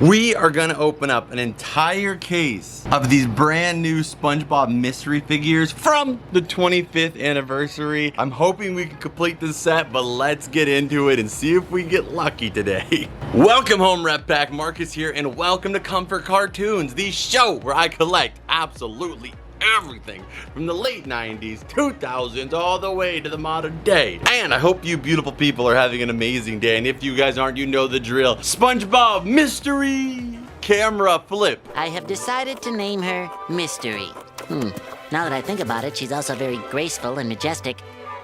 We are gonna open up an entire case of these brand new SpongeBob mystery figures from the 25th anniversary. I'm hoping we can complete this set, but let's get into it and see if we get lucky today. Welcome home, Rep Pack. Marcus here, and welcome to Comfort Cartoons, the show where I collect absolutely everything from the late 90s, 2000s, all the way to the modern day. And I hope you beautiful people are having an amazing day. And if you guys aren't, you know the drill. SpongeBob Mystery Camera Flip. I have decided to name her Mystery. Now that I think about it, she's also very graceful and majestic.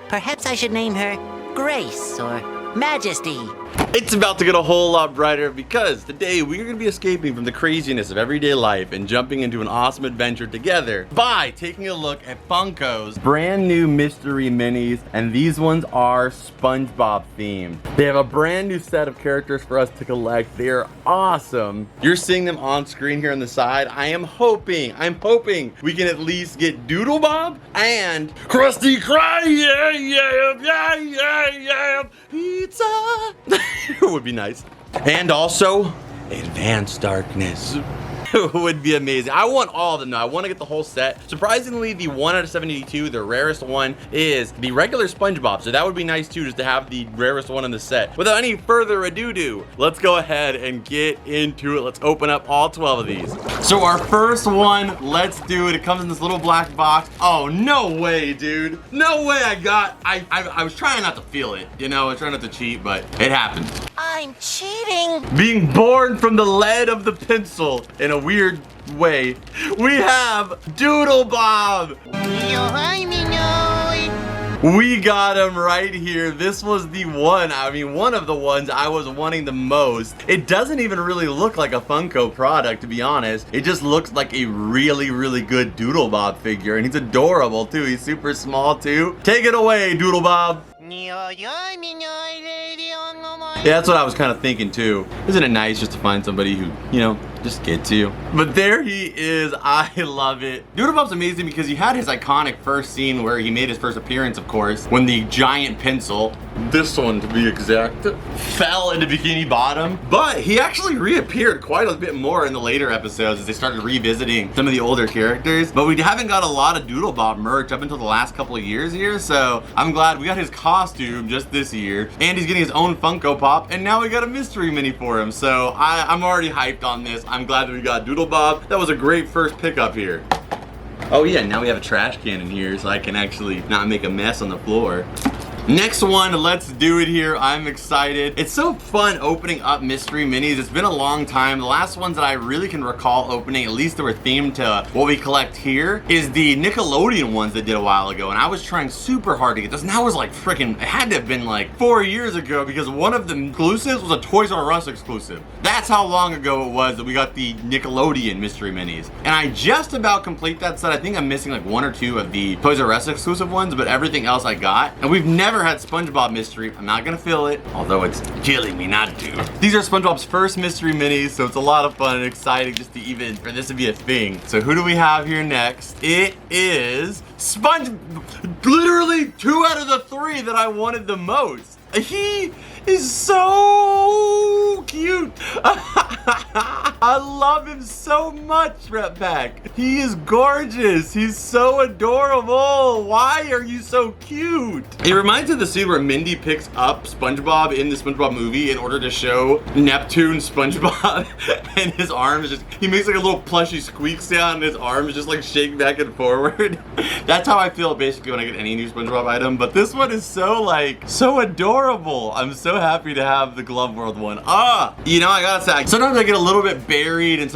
Perhaps I should name her Grace or Majesty. It's about to get a whole lot brighter because today we are going to be escaping from the craziness of everyday life and jumping into an awesome adventure together by taking a look at Funko's brand new mystery minis, and these ones are SpongeBob themed. They have a brand new set of characters for us to collect. They are awesome. You're seeing them on screen here on the side. I'm hoping we can at least get DoodleBob and Crusty Crab. Yeah. Pizza. It would be nice. And also, Advanced Darkness. It would be amazing. I want all of them now. I want to get the whole set. Surprisingly, the 1 out of 72, the rarest one, is the regular SpongeBob. So that would be nice too, just to have the rarest one in the set. Without any further ado, let's go ahead and get into it. Let's open up all 12 of these. So our first one, let's do it. It comes in this little black box. Oh, no way, dude. No way I was trying not to feel it. You know, I was trying not to cheat, but it happened. I'm cheating. Being born from the lead of the pencil in a weird way, we have DoodleBob. We got him right here. This was the one, one of the ones I was wanting the most. It doesn't even really look like a Funko product, to be honest. It just looks like a really, really good DoodleBob figure, and he's adorable too. He's super small too. Take it away, DoodleBob. Yeah, that's what I was kind of thinking too. Isn't it nice just to find somebody who, you know, just gets you? But there he is. I love it. DoodleBob's amazing because he had his iconic first scene where he made his first appearance, of course, when the giant pencil, this one to be exact, fell into Bikini Bottom. But he actually reappeared quite a bit more in the later episodes as they started revisiting some of the older characters. But we haven't got a lot of DoodleBob merch up until the last couple of years here, so I'm glad we got his costume just this year, and he's getting his own Funko Pop, and now we got a mystery mini for him. So I'm already hyped on this. I'm glad that we got DoodleBob. That was a great first pickup here. Oh yeah, now we have a trash can in here so I can actually not make a mess on the floor. Next one, let's do it here. I'm excited. It's so fun opening up mystery minis. It's been a long time. The last ones that I really can recall opening, at least that were themed to what we collect here, is the Nickelodeon ones they did a while ago. And I was trying super hard to get this. And that was like freaking, it had to have been like 4 years ago because one of the exclusives was a Toys R Us exclusive. That's how long ago it was that we got the Nickelodeon mystery minis. And I just about complete that set. I think I'm missing like 1 or 2 of the Toys R Us exclusive ones, but everything else I got. And we've never had SpongeBob mystery. I'm not gonna fill it, although it's killing me not to. These are SpongeBob's first mystery minis, so it's a lot of fun and exciting just to even for this to be a thing. So who do we have here next? It is literally 2 out of the 3 that I wanted the most. He is so cute. I love him so much, Rep Pack. He is gorgeous. He's so adorable. Why are you so cute? It reminds me of the scene where Mindy picks up SpongeBob in the SpongeBob movie in order to show Neptune SpongeBob, and his arms just, he makes like a little plushy squeak sound and his arms just like shake back and forward. That's how I feel basically when I get any new SpongeBob item, but this one is so adorable. I'm so happy to have the Glove World one. You know, I gotta say, sometimes I get a little bit buried in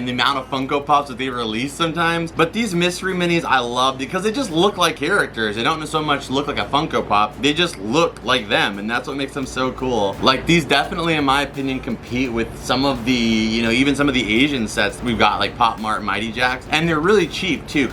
the amount of Funko Pops that they release sometimes, but these mystery minis I love because they just look like characters. They don't so much look like a Funko Pop, they just look like them, and that's what makes them so cool. Like, these definitely, in my opinion, compete with some of the, you know, even some of the Asian sets we've got, like Pop Mart Mighty Jacks, and they're really cheap too,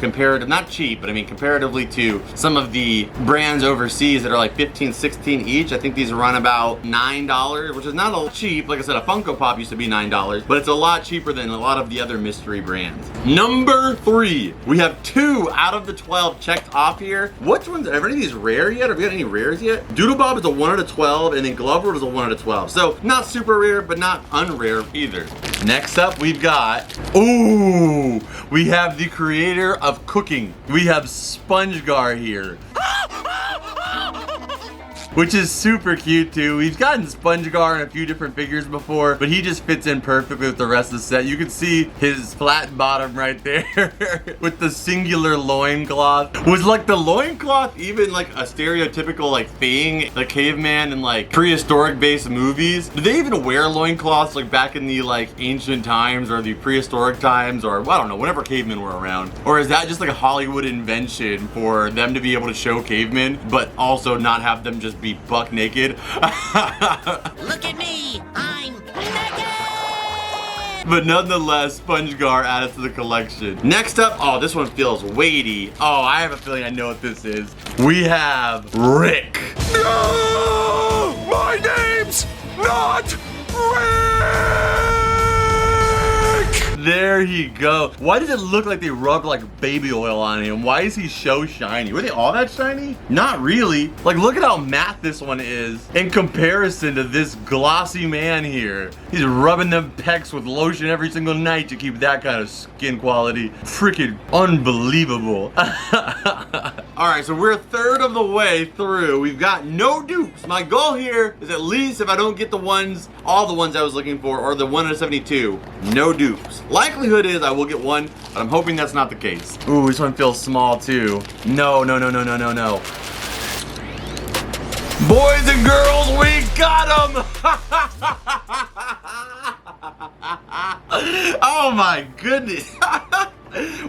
not cheap, but I mean comparatively to some of the brands overseas that are like 15, 16 each. I think these run about $9, which is not a cheap. Like I said, a Funko Pop used to be $9, but it's a lot lot cheaper than a lot of the other mystery brands. Number 3, we have 2 out of the 12 checked off here. Which ones, are any of these rare yet? Have we got any rares yet? DoodleBob is a 1 out of 12, and then Glover is a 1 out of 12. So not super rare, but not unrare either. Next up, we've got, ooh, we have the creator of cooking. We have Spongegar here. Which is super cute too. We've gotten Spongegar in a few different figures before, but he just fits in perfectly with the rest of the set. You can see his flat bottom right there with the singular loincloth. Was like the loincloth even like a stereotypical like thing, like caveman and like prehistoric based movies? Did they even wear loincloths like back in the like ancient times or the prehistoric times, or I don't know, whenever cavemen were around? Or is that just like a Hollywood invention for them to be able to show cavemen, but also not have them just be buck naked? Look at me, I'm naked! But nonetheless, Spongegar added to the collection. Next up, oh, this one feels weighty. Oh, I have a feeling I know what this is. We have Rick. No! My name's not Rick! There you go. Why does it look like they rubbed like baby oil on him? Why is he so shiny? Were they all that shiny? Not really. Like, look at how matte this one is in comparison to this glossy man here. He's rubbing them pecs with lotion every single night to keep that kind of skin quality. Freaking unbelievable. All right, so we're a third of the way through. We've got no dupes. My goal here is at least if I don't get the ones, all the ones I was looking for, or the 1 out of 72, no dupes. Likelihood is I will get one, but I'm hoping that's not the case. Ooh, this one feels small too. No, no, no, no, no, no, no. Boys and girls, we got them! Oh my goodness.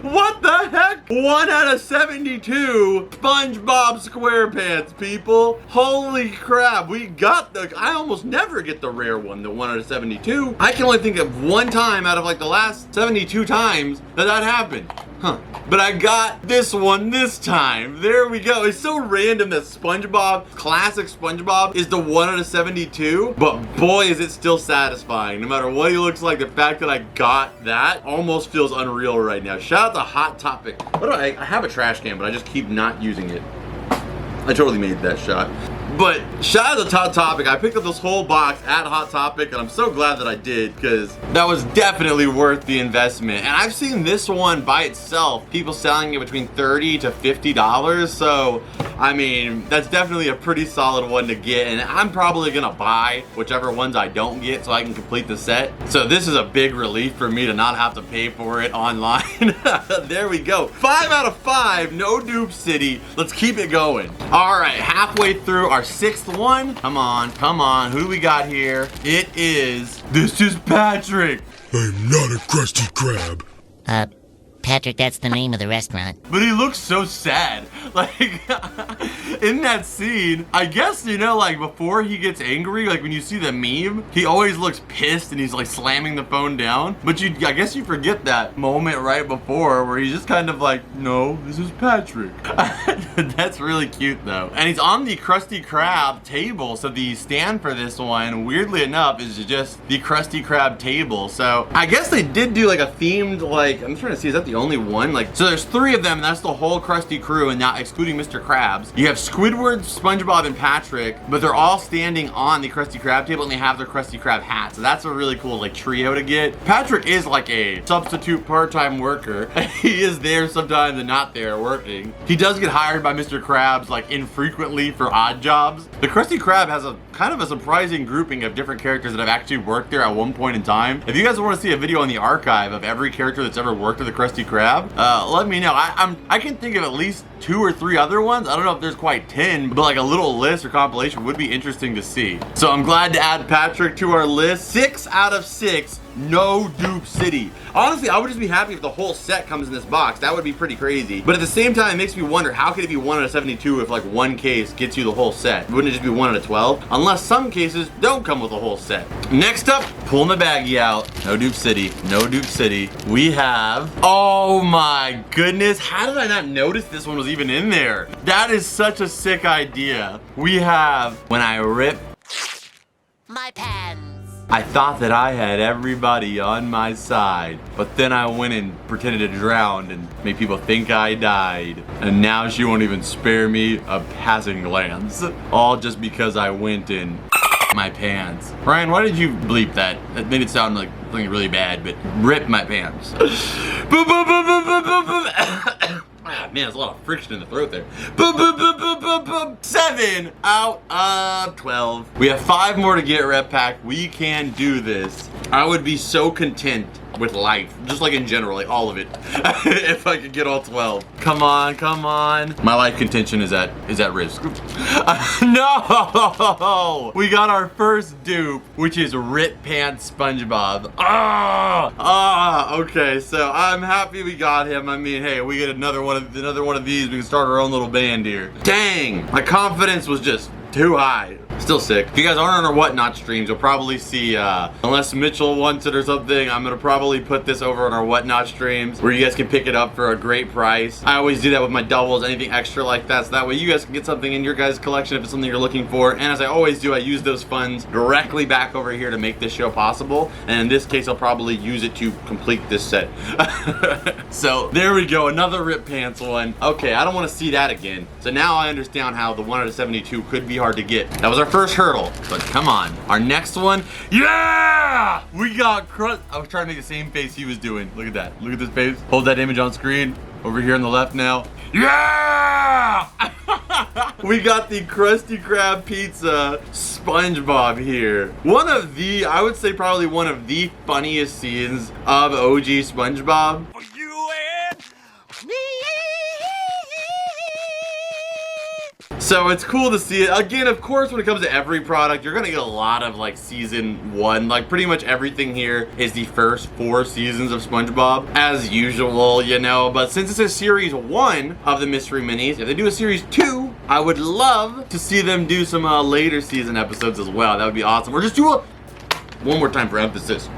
What the heck? 1 out of 72 SpongeBob SquarePants, people. Holy crap, we got the, I almost never get the rare one, the 1 out of 72. I can only think of one time out of like the last 72 times that happened. Huh. But I got this one this time. There we go. It's so random that SpongeBob, classic SpongeBob, is the 1 out of 72. But boy, is it still satisfying. No matter what he looks like, the fact that I got that almost feels unreal right now. Shout out to Hot Topic. What do I have a trash can, but I just keep not using it. I totally made that shot. But shout out to Hot Topic. I picked up this whole box at Hot Topic, and I'm so glad that I did, because that was definitely worth the investment. And I've seen this one by itself, people selling it between $30 to $50. So, I mean, that's definitely a pretty solid one to get. And I'm probably gonna buy whichever ones I don't get so I can complete the set. So this is a big relief for me to not have to pay for it online. There we go. 5 out of 5, no dupe city. Let's keep it going. All right, halfway through our 6th one. Come on, come on. Who do we got here? It is, this is Patrick. I'm not a Crusty Crab. Patrick, that's the name of the restaurant. But he looks so sad. Like, in that scene, I guess, you know, like before he gets angry, like when you see the meme, he always looks pissed and he's like slamming the phone down. But I guess you forget that moment right before where he's just kind of like, no, this is Patrick. That's really cute though. And he's on the Crusty Crab table. So the stand for this one, weirdly enough, is just the Crusty Crab table. So I guess they did do like a themed, like, I'm trying to see, is that the only one? Like, so there's 3 of them, and that's the whole Krusty crew, and not excluding Mr. Krabs. You have Squidward, SpongeBob, and Patrick, but they're all standing on the Krusty Krab table, and they have their Krusty Krab hats. So that's a really cool like trio to get. Patrick is like a substitute part-time worker. He is there sometimes and not there working. He does get hired by Mr. Krabs like infrequently for odd jobs. The Krusty Krab has a kind of a surprising grouping of different characters that have actually worked there at one point in time. If you guys want to see a video in the archive of every character that's ever worked at the Krusty Krab, let me know. I can think of at least 2 or 3 other ones. I don't know if there's quite 10, but like a little list or compilation would be interesting to see. So I'm glad to add Patrick to our list. 6 out of 6. No dupe city. Honestly, I would just be happy if the whole set comes in this box. That would be pretty crazy. But at the same time, it makes me wonder, how could it be 1 out of 72 if like one case gets you the whole set? Wouldn't it just be 1 out of 12? Unless some cases don't come with a whole set. Next up, pulling the baggie out. No dupe city. No dupe city. We have, oh my goodness, how did I not notice this one was even in there? That is such a sick idea. We have When I Rip My pants. I thought that I had everybody on my side, but then I went and pretended to drown and made people think I died. And now she won't even spare me a passing glance. All just because I went in my pants. Ryan, why did you bleep that? That made it sound like something really bad, but rip my pants. Ah, man, there's a lot of friction in the throat there. 7 out of 12. We have 5 more to get, Rep Pack. We can do this. I would be so content with life, just like in general, like all of it, if I could get all 12. Come on, come on. My life contention is at risk. No! We got our first dupe, which is Rip Pants Spongebob. Okay, so I'm happy we got him. I mean, hey, we get another one of these, we can start our own little band here. Dang, my confidence was just too high. Still sick. If you guys aren't on our Whatnot streams, you'll probably see, unless Mitchell wants it or something, I'm gonna probably put this over on our Whatnot streams where you guys can pick it up for a great price. I always do that with my doubles, anything extra like that, so that way you guys can get something in your guys' collection if it's something you're looking for. And as I always do, I use those funds directly back over here to make this show possible. And in this case, I'll probably use it to complete this set. So there we go, another Rip Pants one. Okay, I don't want to see that again. So now I understand how the 1 out of 72 could be hard to get. That was our first hurdle, but come on. Our next one, yeah! We got Crust. I was trying to make the same face he was doing. Look at that. Look at this face. Hold that image on screen. Over here on the left now. Yeah! We got the Crusty Crab Pizza Spongebob here. One of the, I would say probably one of the funniest scenes of OG Spongebob. So it's cool to see it. Again, of course, when it comes to every product, you're gonna get a lot of like season 1. Like pretty much everything here is the first 4 seasons of SpongeBob, as usual, you know. But since it's a series 1 of the mystery minis, if they do a series 2, I would love to see them do some later season episodes as well. That would be awesome. Or just do a, one more time for emphasis,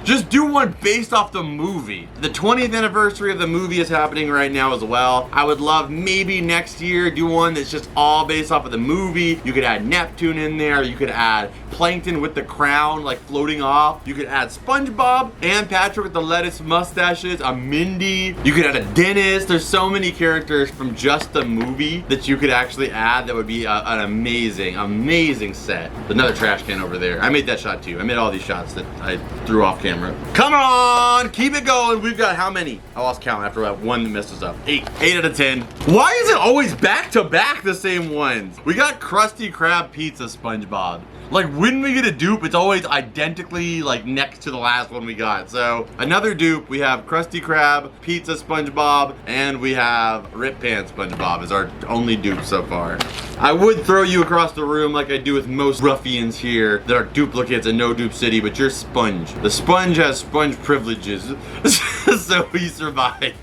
just do one based off the movie. The 20th anniversary of the movie is happening right now as well. I would love maybe next year do one that's just all based off of the movie. You could add Neptune in there. You could add Plankton with the crown like floating off. You could add SpongeBob and Patrick with the lettuce mustaches, a Mindy. You could add a Dennis. There's so many characters from just the movie that you could actually add. That would be an amazing, amazing set. Another trash can over there. I made that shot too. I made all these shots that I threw off camera. Come on, keep it going. We've got how many? I lost count after that one that messed us up. 8 out of 10. Why is it always back to back the same ones? We got Crusty Crab Pizza Spongebob. Like when we get a dupe, it's always identically like next to the last one we got. So another dupe, we have Crusty Crab, Pizza Spongebob, and we have Rip Pants Spongebob as our only dupe so far. I would throw you across the room like I do with most ruffians here that are duplicates in No Dupe City, but you're Sponge. The Sponge has sponge privileges, so he survived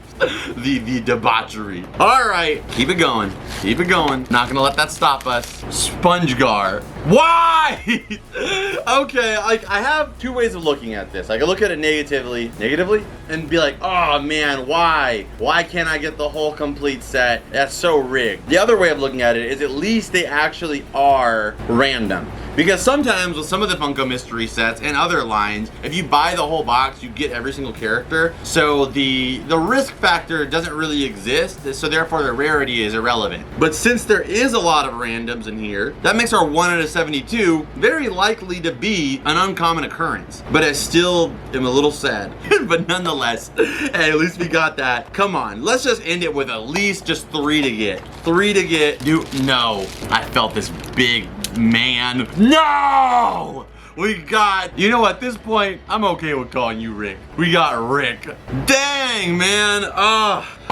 the debauchery. All right, keep it going. Keep it going. Not gonna let that stop us. Spongegar. Why? Okay, like I have 2 ways of looking at this. I can look at it negatively, and be like, oh man, why? Why can't I get the whole complete set? That's so rigged. The other way of looking at it is at least they actually are random. Because sometimes with some of the Funko Mystery sets and other lines, if you buy the whole box, you get every single character. So the risk factor doesn't really exist, so therefore the rarity is irrelevant. But since there is a lot of randoms in here, that makes our 1 out of 72 very likely to be an uncommon occurrence. But I still am a little sad. But nonetheless, hey, at least we got that. Come on, let's just end it with at least just 3 to get. 3 to get. No, I felt this big man. No! We got, you know, at this point, I'm okay with calling you Rick. We got Rick. Dang, man.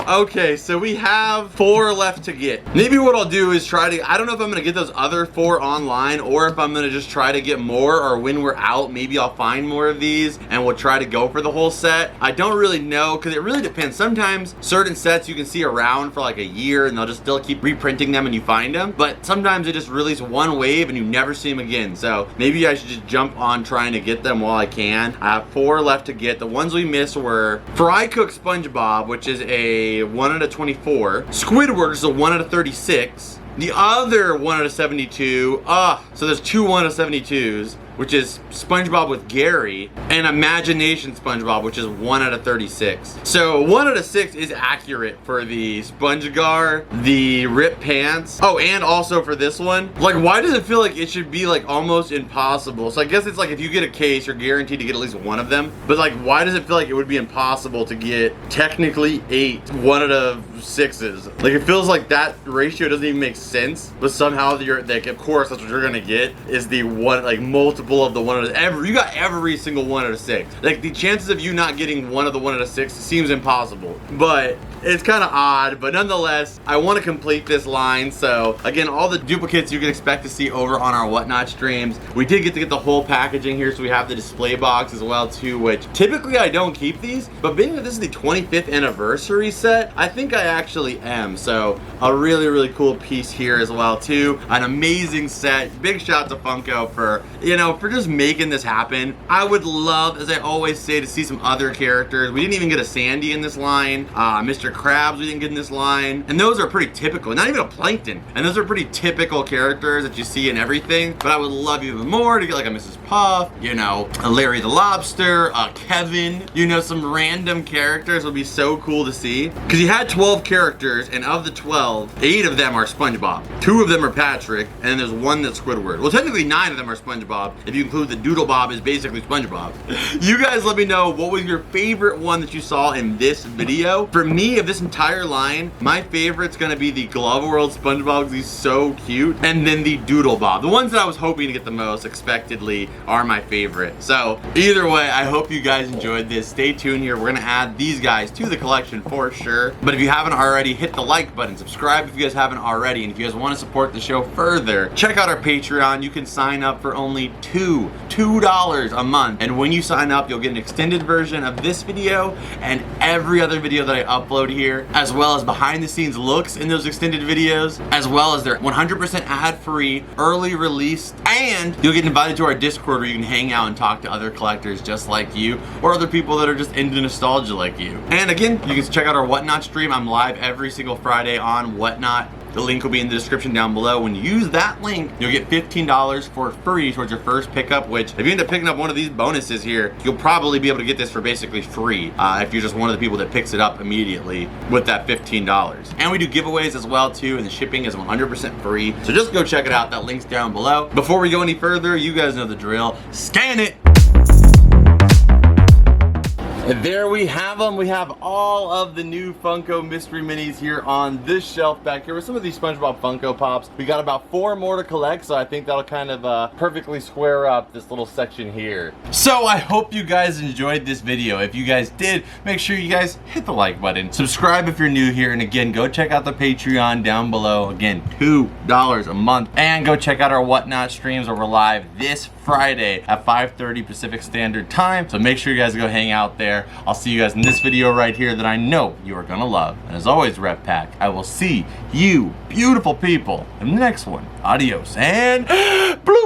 Okay, so we have 4 left to get. Maybe what I'll do is try to, I don't know if I'm gonna get those other 4 online or if I'm gonna just try to get more, or when we're out, maybe I'll find more of these and we'll try to go for the whole set. I don't really know, because it really depends. Sometimes certain sets you can see around for like a year and they'll just still keep reprinting them and you find them. But sometimes they just release one wave and you never see them again. So maybe I should just jump on trying to get them while I can. I have 4 left to get. The ones we missed were Fry Cook Spongebob, which is a 1 out of 24. Squidward is a 1 out of 36. The other 1 out of 72, so there's 2 1 out of 72s. which is SpongeBob with Gary, and Imagination SpongeBob, which is 1 out of 36. So 1 out of 6 is accurate for the Spongegar, the Rip Pants. Oh, and also for this one. Like, why does it feel like it should be like almost impossible? So I guess it's like if you get a case, you're guaranteed to get at least one of them. But like, why does it feel like it would be impossible to get technically 8 1 out of 6s? Like, it feels like that ratio doesn't even make sense. But somehow you're like, of course, that's what you're gonna get is the one, like multiple of the 1 out of you got every single 1 out of 6. Like, the chances of you not getting one of the 1 out of 6 seems impossible. But it's kind of odd, but nonetheless, I want to complete this line. So again, all the duplicates you can expect to see over on our Whatnot streams. We did get to get the whole packaging here, so we have the display box as well too, which typically I don't keep these, but being that this is the 25th anniversary set, I think I actually am. So a really, really cool piece here as well too. An amazing set. Big shout out to Funko for, you know, for just making this happen. I would love, as I always say, to see some other characters. We didn't even get a Sandy in this line. Mr. Krabs we didn't get in this line, and those are pretty typical. Not even a Plankton, and those are pretty typical characters that you see in everything. But I would love even more to get like a Mrs. Puff, you know, a Larry the Lobster, Kevin, you know, some random characters would be so cool to see. Because you had 12 characters, and of the 12, 8 of them are SpongeBob, 2 of them are Patrick, and then there's 1 that's Squidward. Well, technically 9 of them are SpongeBob, if you include the DoodleBob is basically SpongeBob. You guys let me know what was your favorite one that you saw in this video. For me, of this entire line, my favorite's gonna be the Glove World SpongeBob because he's so cute, and then the DoodleBob. The ones that I was hoping to get the most, expectedly, are my favorite. So either way, I hope you guys enjoyed this. Stay tuned here. We're gonna add these guys to the collection for sure. But if you haven't already, hit the like button, subscribe if you guys haven't already, and if you guys want to support the show further, check out our Patreon. You can sign up for only $2 a month, and when you sign up, you'll get an extended version of this video and every other video that I upload here, as well as behind the scenes looks in those extended videos, as well as their 100% ad-free early release, and you'll get invited to our Discord where you can hang out and talk to other collectors just like you, or other people that are just into nostalgia like you. And again, you can check out our Whatnot stream. I'm live every single Friday on Whatnot. The link will be in the description down below. When you use that link, you'll get $15 for free towards your first pickup, which if you end up picking up one of these bonuses here, you'll probably be able to get this for basically free if you're just one of the people that picks it up immediately with that $15. And we do giveaways as well too, and the shipping is 100% free. So just go check it out. That link's down below. Before we go any further, you guys know the drill. Scan it! And there we have them. We have all of the new Funko Mystery Minis here on this shelf back here with some of these SpongeBob Funko Pops. We got about 4 more to collect, so I think that'll kind of perfectly square up this little section here. So I hope you guys enjoyed this video. If you guys did, make sure you guys hit the like button. Subscribe if you're new here, and again, go check out the Patreon down below. Again, $2 a month. And go check out our Whatnot streams where we're live this Friday at 5:30 Pacific Standard Time. So make sure you guys go hang out there. I'll see you guys in this video right here that I know you are gonna love. And as always, Rep Pack, I will see you beautiful people in the next one. Adios and blue.